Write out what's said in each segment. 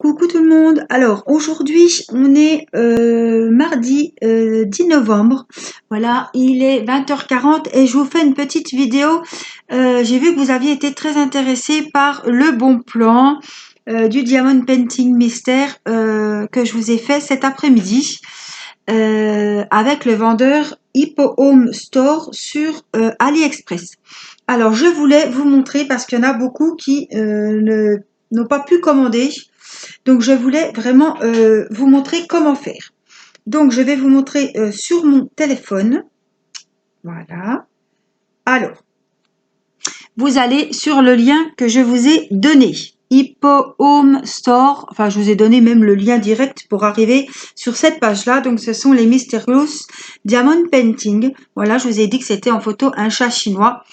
Coucou tout le monde. Alors aujourd'hui on est mardi 10 novembre. Voilà, il est 20h40 et je vous fais une petite vidéo. J'ai vu que vous aviez été très intéressés par le bon plan du Diamond Painting Mystère que je vous ai fait cet après-midi avec le vendeur Hippo Home Store sur AliExpress. Alors je voulais vous montrer parce qu'il y en a beaucoup qui n'ont pas pu commander. Donc je voulais vraiment vous montrer comment faire. Donc je vais vous montrer sur mon téléphone. Voilà. Alors, vous allez sur le lien que je vous ai donné. Hippo Home Store. Enfin, je vous ai donné même le lien direct pour arriver sur cette page-là. Donc ce sont les Mysterious Diamond Painting. Voilà, je vous ai dit que c'était en photo un chat chinois.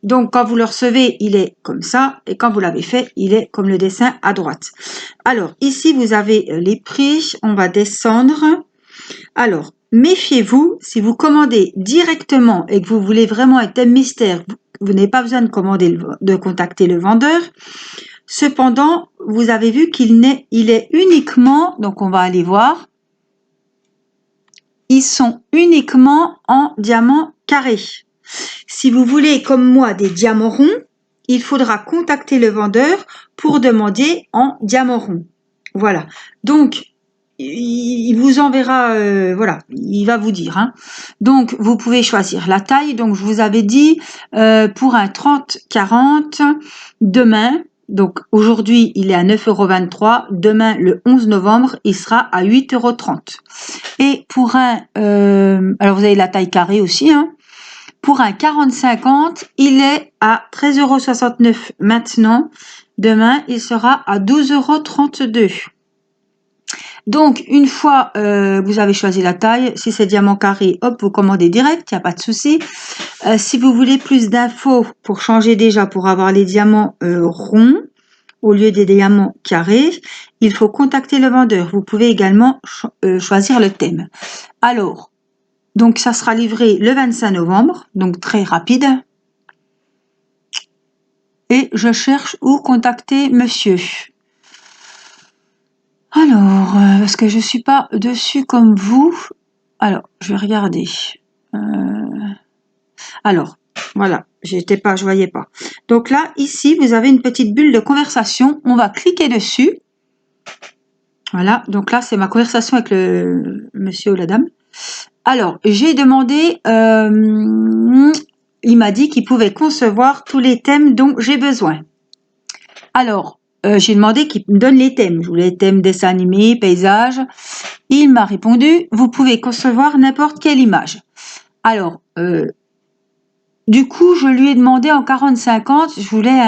Donc, quand vous le recevez, il est comme ça. Et quand vous l'avez fait, il est comme le dessin à droite. Alors, ici, vous avez les prix. On va descendre. Alors, méfiez-vous. Si vous commandez directement et que vous voulez vraiment un thème mystère, vous n'avez pas besoin de contacter le vendeur. Cependant, vous avez vu qu'il est uniquement, donc on va aller voir. Ils sont uniquement en diamant carré. Si vous voulez, comme moi, des diamants ronds, il faudra contacter le vendeur pour demander en diamant rond. Voilà. Donc, il vous enverra, voilà, il va vous dire. Hein. Donc, vous pouvez choisir la taille. Donc, je vous avais dit, pour un 30-40, demain, donc aujourd'hui, il est à 9,23 €. Demain, le 11 novembre, il sera à 8,30 €. Et pour un, alors vous avez la taille carrée aussi, hein. Pour un 40-50, il est à 13,69 € maintenant. Demain, il sera à 12,32 €. Donc, une fois vous avez choisi la taille, si c'est diamant carré, hop, vous commandez direct, il n'y a pas de souci. Si vous voulez plus d'infos pour changer déjà, pour avoir les diamants ronds au lieu des diamants carrés, il faut contacter le vendeur. Vous pouvez également choisir le thème. Alors, donc ça sera livré le 25 novembre, donc très rapide. Et je cherche où contacter monsieur. Alors, parce que je suis pas dessus comme vous. Alors, je vais regarder. Alors, voilà, je voyais pas. Donc là, ici, vous avez une petite bulle de conversation. On va cliquer dessus. Voilà, donc là, c'est ma conversation avec le monsieur ou la dame. Alors, j'ai demandé, il m'a dit qu'il pouvait concevoir tous les thèmes dont j'ai besoin. Alors, j'ai demandé qu'il me donne les thèmes. Je voulais les thèmes dessin animé, paysage. Il m'a répondu, vous pouvez concevoir n'importe quelle image. Alors, du coup, je lui ai demandé en 40-50, je voulais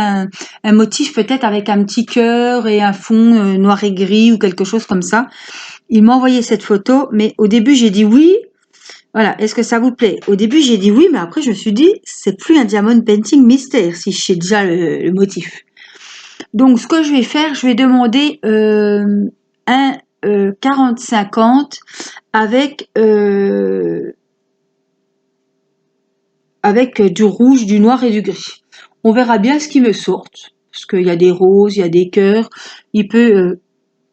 un motif peut-être avec un petit cœur et un fond noir et gris ou quelque chose comme ça. Il m'a envoyé cette photo, mais au début, j'ai dit oui. Voilà, est-ce que ça vous plaît? Au début, j'ai dit oui, mais après, je me suis dit, c'est plus un diamond painting mystère si je sais déjà le motif. Donc, ce que je vais faire, je vais demander un 40-50 avec du rouge, du noir et du gris. On verra bien ce qui me sort. Parce qu'il y a des roses, il y a des cœurs. Il peut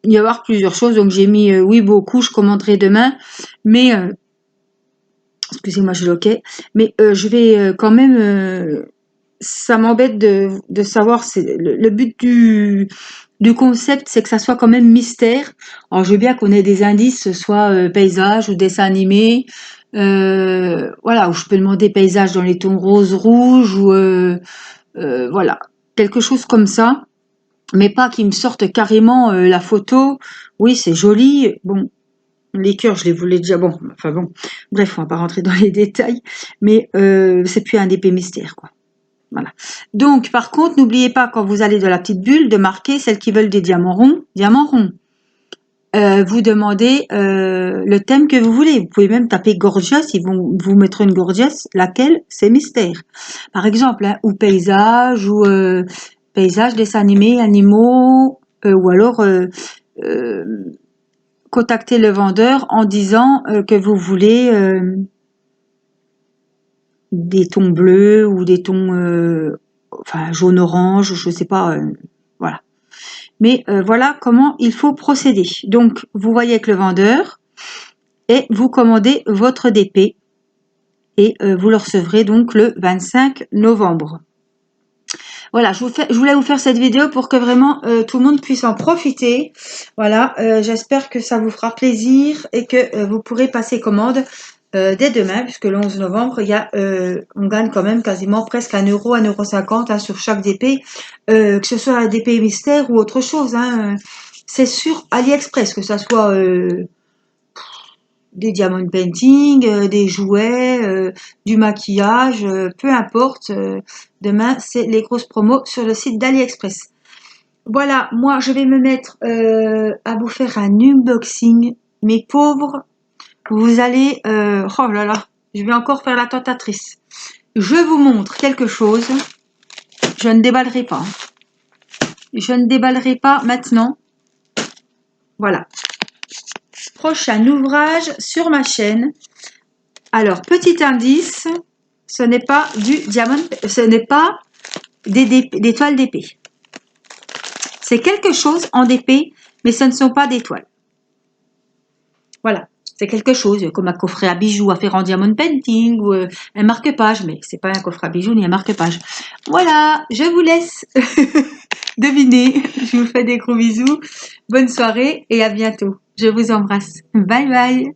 y avoir plusieurs choses. Donc, j'ai mis oui, beaucoup. Je commanderai demain. Mais, excusez-moi, je loquais. Mais je vais quand même... ça m'embête de savoir, le but du concept, c'est que ça soit quand même mystère. Alors, je veux bien qu'on ait des indices, soit paysage ou dessin animé, voilà, où je peux demander paysage dans les tons rose, rouge, ou voilà, quelque chose comme ça, mais pas qu'il me sorte carrément la photo. Oui, c'est joli, bon, les cœurs, je les voulais déjà, bon, enfin bon, bref, on va pas rentrer dans les détails, mais c'est plus un épée mystère, quoi. Voilà. Donc, par contre, n'oubliez pas, quand vous allez dans la petite bulle, de marquer celles qui veulent des diamants ronds, diamants ronds. Vous demandez le thème que vous voulez. Vous pouvez même taper gorgeous, ils vont vous mettre une gorgeous, laquelle c'est mystère. Par exemple, hein, ou paysage, ou paysage, dessin animé, animaux, ou alors euh, contacter le vendeur en disant que vous voulez des tons bleus ou des tons enfin jaune orange, je sais pas, voilà. Mais voilà comment il faut procéder. Donc, vous voyez avec le vendeur et vous commandez votre DP et vous le recevrez donc le 25 novembre. Voilà, je voulais vous faire cette vidéo pour que vraiment tout le monde puisse en profiter. Voilà, j'espère que ça vous fera plaisir et que vous pourrez passer commande dès demain, puisque le 11 novembre, on gagne quand même quasiment presque 1 euro, 1,50 € hein, sur chaque DP, que ce soit un DP mystère ou autre chose. Hein, c'est sur AliExpress, que ça soit des diamond painting, des jouets, du maquillage, peu importe. Demain, c'est les grosses promos sur le site d'AliExpress. Voilà, moi, je vais me mettre à vous faire un unboxing. Mes pauvres, vous allez... oh là là, je vais encore faire la tentatrice. Je vous montre quelque chose. Je ne déballerai pas. Je ne déballerai pas maintenant. Voilà. Prochain ouvrage sur ma chaîne. Alors, petit indice, ce n'est pas du diamant, ce n'est pas des toiles d'épée. C'est quelque chose en DP, mais ce ne sont pas des toiles. Voilà, c'est quelque chose comme un coffret à bijoux à faire en diamond painting ou un marque-page, mais c'est pas un coffret à bijoux ni un marque-page. Voilà, je vous laisse deviner. Je vous fais des gros bisous. Bonne soirée et à bientôt. Je vous embrasse. Bye bye.